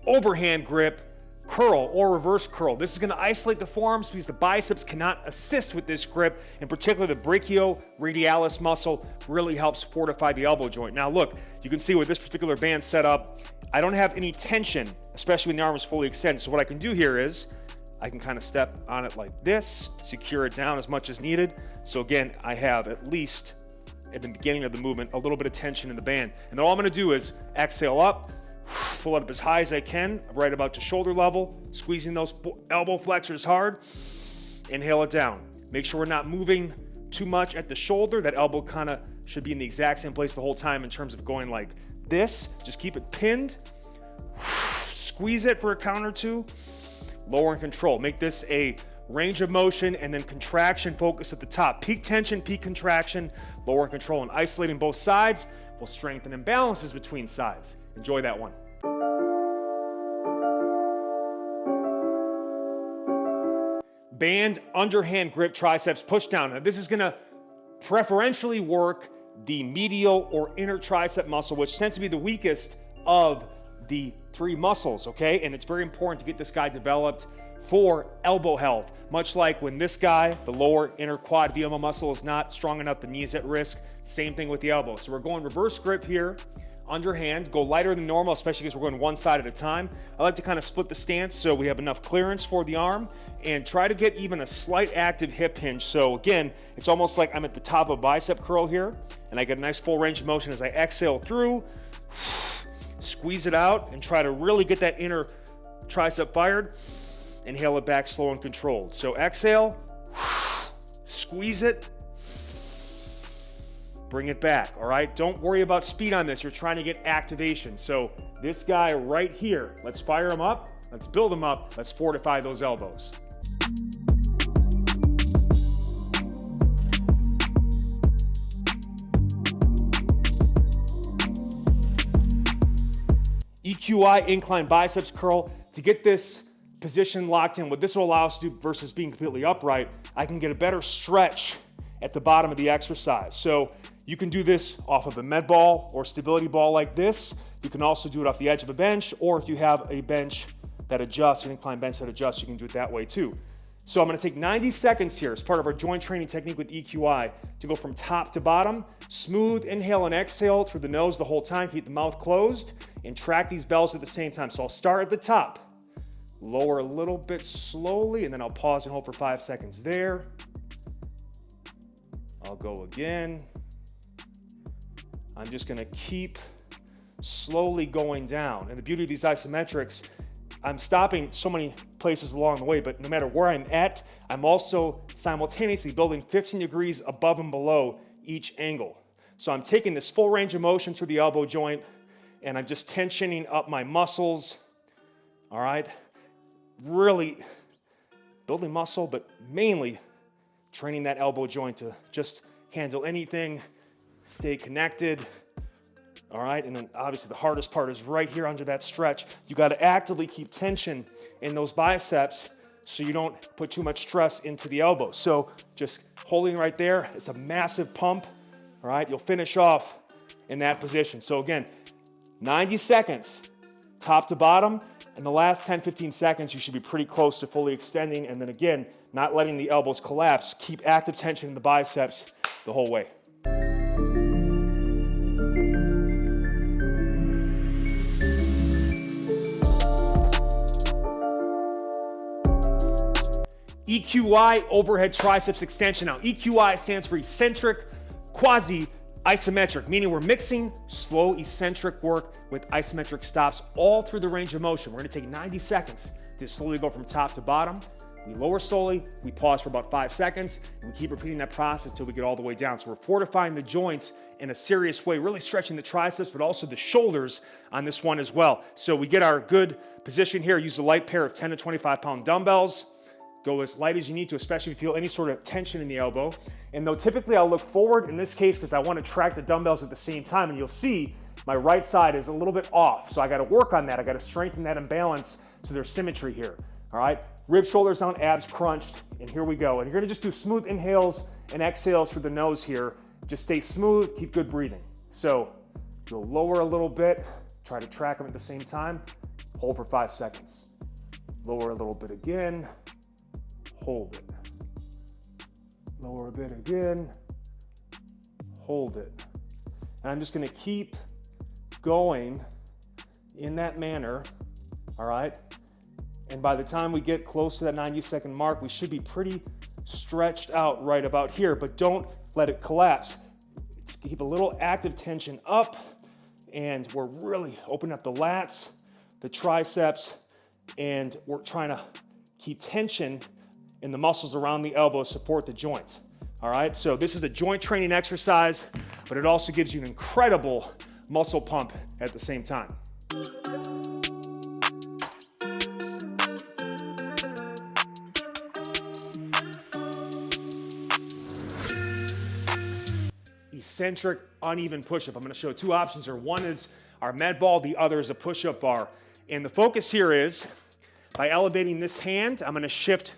overhand grip curl or reverse curl. This is going to isolate the forearms because the biceps cannot assist with this grip. In particular, the brachioradialis muscle really helps fortify the elbow joint. Now look, you can see with this particular band set up, I don't have any tension, especially when the arm is fully extended. So what I can do here is I can kind of step on it like this, secure it down as much as needed. So again, I have at least at the beginning of the movement a little bit of tension in the band. And then all I'm going to do is exhale up, pull it up as high as I can, right about to shoulder level, squeezing those elbow flexors hard. Inhale it down. Make sure we're not moving too much at the shoulder. That elbow kind of should be in the exact same place the whole time in terms of going like this. Just keep it pinned. Squeeze it for a count or two. Lower and control. Make this a range of motion and then contraction focus at the top. Peak tension, peak contraction, lower and control. And isolating both sides will strengthen imbalances between sides. Enjoy that one. Band underhand grip triceps push down. Now this is gonna preferentially work the medial or inner tricep muscle, which tends to be the weakest of the three muscles, okay? And it's very important to get this guy developed for elbow health. Much like when this guy, the lower inner quad VMO muscle is not strong enough, the knee's at risk. Same thing with the elbow. So we're going reverse grip here. Underhand, go lighter than normal, especially because we're going one side at a time. I like to kind of split the stance so we have enough clearance for the arm and try to get even a slight active hip hinge. So again, it's almost like I'm at the top of a bicep curl here and I get a nice full range of motion as I exhale through, squeeze it out and try to really get that inner tricep fired. Inhale it back slow and controlled. So exhale, squeeze it, bring it back, all right? Don't worry about speed on this. You're trying to get activation. So this guy right here, let's fire him up. Let's build him up. Let's fortify those elbows. EQI incline biceps curl. To get this position locked in, what this will allow us to do versus being completely upright, I can get a better stretch at the bottom of the exercise. So you can do this off of a med ball or stability ball like this. You can also do it off the edge of a bench, or if you have a bench that adjusts, an incline bench that adjusts, you can do it that way too. So I'm gonna take 90 seconds here as part of our joint training technique with EQI to go from top to bottom. Smooth inhale and exhale through the nose the whole time. Keep the mouth closed and track these bells at the same time. So I'll start at the top, lower a little bit slowly, and then I'll pause and hold for 5 seconds there. I'll go again. I'm just gonna keep slowly going down. And the beauty of these isometrics, I'm stopping so many places along the way, but no matter where I'm at, I'm also simultaneously building 15 degrees above and below each angle. So I'm taking this full range of motion through the elbow joint, and I'm just tensioning up my muscles, all right? Really building muscle, but mainly training that elbow joint to just handle anything, stay connected, all right? And then obviously the hardest part is right here under that stretch. You gotta actively keep tension in those biceps so you don't put too much stress into the elbow. So just holding right there, it's a massive pump, all right? You'll finish off in that position. So again, 90 seconds, top to bottom, and the last 10, 15 seconds, you should be pretty close to fully extending, and then again, not letting the elbows collapse. Keep active tension in the biceps the whole way. EQI overhead triceps extension. Now, EQI stands for eccentric quasi isometric, meaning we're mixing slow eccentric work with isometric stops all through the range of motion. We're gonna take 90 seconds to slowly go from top to bottom. We lower slowly, we pause for about 5 seconds, and we keep repeating that process until we get all the way down. So we're fortifying the joints in a serious way, really stretching the triceps, but also the shoulders on this one as well. So we get our good position here, use a light pair of 10 to 25 pound dumbbells. Go as light as you need to, especially if you feel any sort of tension in the elbow. And though typically I'll look forward in this case because I want to track the dumbbells at the same time, and you'll see my right side is a little bit off. So I got to work on that. I got to strengthen that imbalance so there's symmetry here. All right, ribs, shoulders down, abs crunched, and here we go. And you're gonna just do smooth inhales and exhales through the nose here. Just stay smooth, keep good breathing. So you'll lower a little bit, try to track them at the same time. Hold for 5 seconds. Lower a little bit again. Hold it. Lower a bit again. Hold it. And I'm just gonna keep going in that manner, all right? And by the time we get close to that 90-second mark, we should be pretty stretched out right about here, but don't let it collapse. Keep a little active tension up, and we're really opening up the lats, the triceps, and we're trying to keep tension in the muscles around the elbow, support the joint. All right, so this is a joint training exercise, but it also gives you an incredible muscle pump at the same time. Eccentric uneven push-up. I'm going to show two options here. One is our med ball, the other is a push-up bar. And the focus here is, by elevating this hand, I'm going to shift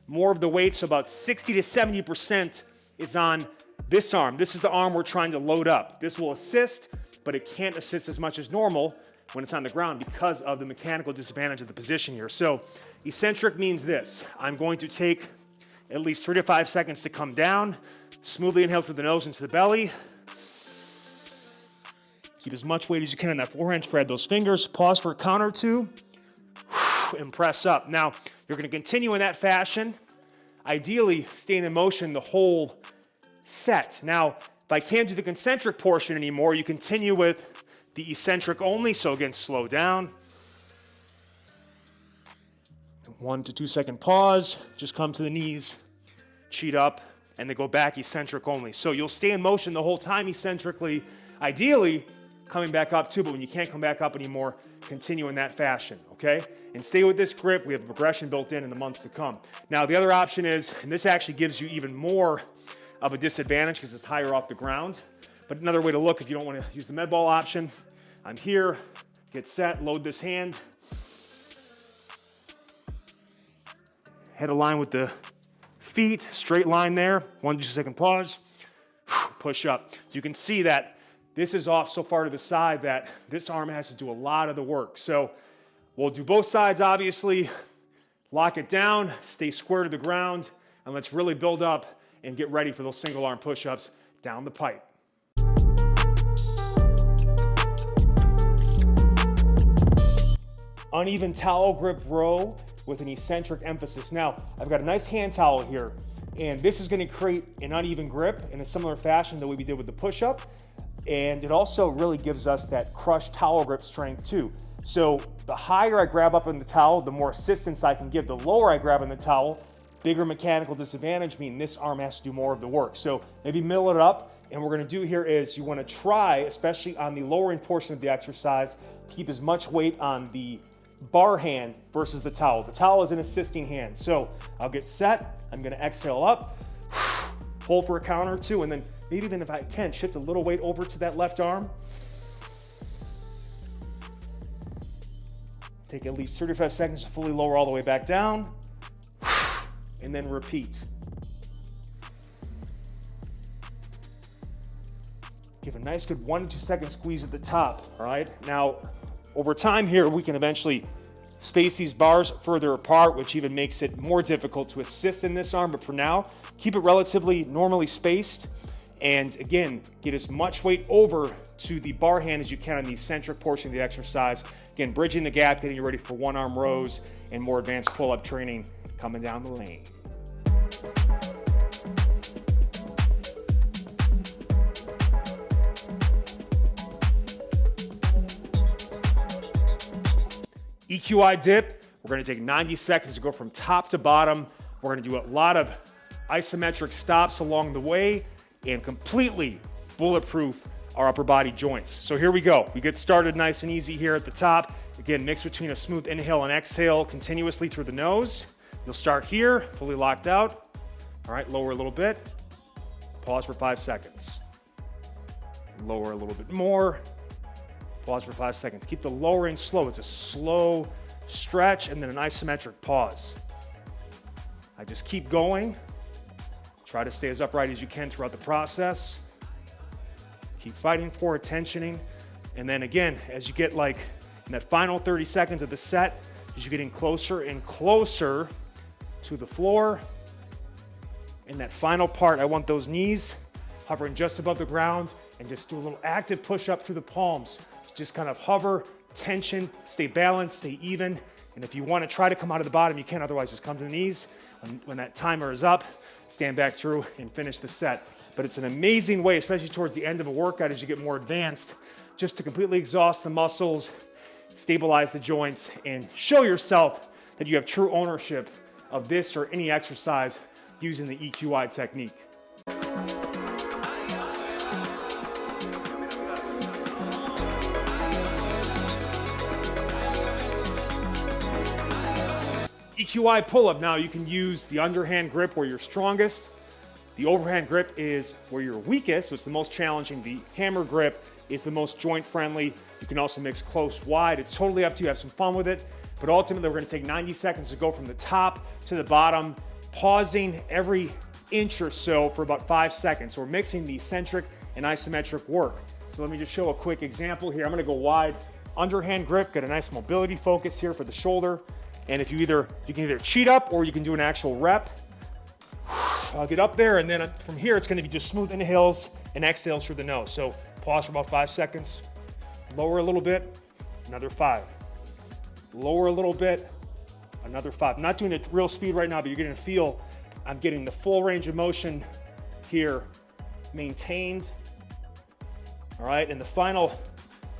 more of the weight, so about 60 to 70% is on this arm. This is the arm we're trying to load up. This will assist, but it can't assist as much as normal when it's on the ground because of the mechanical disadvantage of the position here. So eccentric means this. I'm going to take at least 3 to 5 seconds to come down, smoothly inhale through the nose into the belly. Keep as much weight as you can on that forehand, spread those fingers, pause for a count or two, and press up. Now, you're gonna continue in that fashion, ideally staying in motion the whole set. Now, if I can't do the concentric portion anymore, you continue with the eccentric only, so again, slow down. 1 to 2 second pause, just come to the knees, cheat up, and then go back eccentric only. So you'll stay in motion the whole time eccentrically, ideally coming back up too, but when you can't come back up anymore, continue in that fashion, okay? And stay with this grip. We have a progression built in the months to come. Now, the other option is, and this actually gives you even more of a disadvantage because it's higher off the ground, but another way to look if you don't want to use the med ball option, I'm here, get set, load this hand, head align with the feet, straight line there, 1 to 2 second pause, push up. You can see that this is off so far to the side that this arm has to do a lot of the work. So we'll do both sides, obviously, lock it down, stay square to the ground, and let's really build up and get ready for those single arm push-ups down the pipe. Uneven towel grip row with an eccentric emphasis. Now, I've got a nice hand towel here, and this is gonna create an uneven grip in a similar fashion the way we did with the push-up, and it also really gives us that crushed towel grip strength too. So the higher I grab up in the towel, the more assistance I can give. The lower I grab in the towel, bigger mechanical disadvantage, meaning this arm has to do more of the work. So maybe mill it up, and what we're gonna do here is you wanna try, especially on the lowering portion of the exercise, to keep as much weight on the bar hand versus the towel. The towel is an assisting hand. So I'll get set, I'm gonna exhale up, hold for a count or two, and then maybe even if I can, shift a little weight over to that left arm. Take at least 35 seconds to fully lower all the way back down, and then repeat. Give a nice good 1 to 2 second squeeze at the top, all right? Now, over time here, we can eventually space these bars further apart, which even makes it more difficult to assist in this arm, but for now, keep it relatively normally spaced, and again, get as much weight over to the bar hand as you can on the eccentric portion of the exercise. Again, bridging the gap, getting you ready for one arm rows and more advanced pull-up training coming down the lane. EQI dip, we're gonna take 90 seconds to go from top to bottom. We're gonna do a lot of isometric stops along the way and completely bulletproof our upper body joints. So here we go. We get started nice and easy here at the top. Again, mix between a smooth inhale and exhale continuously through the nose. You'll start here, fully locked out. All right, lower a little bit. Pause for 5 seconds. Lower a little bit more. Pause for 5 seconds. Keep the lowering slow. It's a slow stretch and then an isometric pause. I just keep going. Try to stay as upright as you can throughout the process. Keep fighting for it, tensioning. And then again, as you get like And that final 30 seconds of the set, as you're getting closer and closer to the floor. In that final part, I want those knees hovering just above the ground, and just do a little active push up through the palms. Just kind of hover, tension, stay balanced, stay even. And if you want to try to come out of the bottom, you can. Otherwise, just come to the knees. When that timer is up, stand back through and finish the set. But it's an amazing way, especially towards the end of a workout as you get more advanced, just to completely exhaust the muscles, stabilize the joints, and show yourself that you have true ownership of this or any exercise using the EQI technique. EQI pull-up, now you can use the underhand grip where you're strongest. The overhand grip is where you're weakest, so it's the most challenging. The hammer grip is the most joint friendly. You can also mix close, wide. It's totally up to you. Have some fun with it. But ultimately, we're gonna take 90 seconds to go from the top to the bottom, pausing every inch or so for about 5 seconds. So we're mixing the eccentric and isometric work. So let me just show a quick example here. I'm gonna go wide underhand grip, get a nice mobility focus here for the shoulder. And if you can either cheat up or you can do an actual rep. I'll get up there, and then from here, it's gonna be just smooth inhales and exhales through the nose. So pause for about 5 seconds, lower a little bit, another 5. Lower a little bit, another 5. I'm not doing it real speed right now, but you're gonna feel I'm getting the full range of motion here maintained. All right, and the final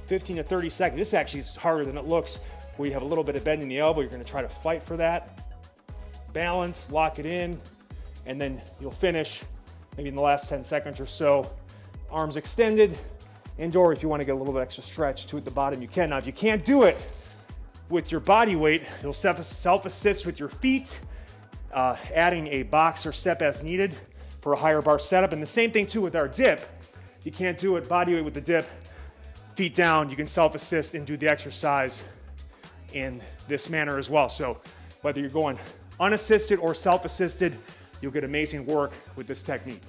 15 to 30 seconds, this actually is harder than it looks, where you have a little bit of bend in the elbow. You're gonna try to fight for that. Balance, lock it in, and then you'll finish maybe in the last 10 seconds or so. Arms extended, and/or if you wanna get a little bit extra stretch to at the bottom, you can. Now, if you can't do it with your body weight, you'll self-assist with your feet, adding a box or step as needed for a higher bar setup. And the same thing too with our dip. You can't do it body weight with the dip, feet down, you can self-assist and do the exercise in this manner as well. So whether you're going unassisted or self-assisted, you'll get amazing work with this technique.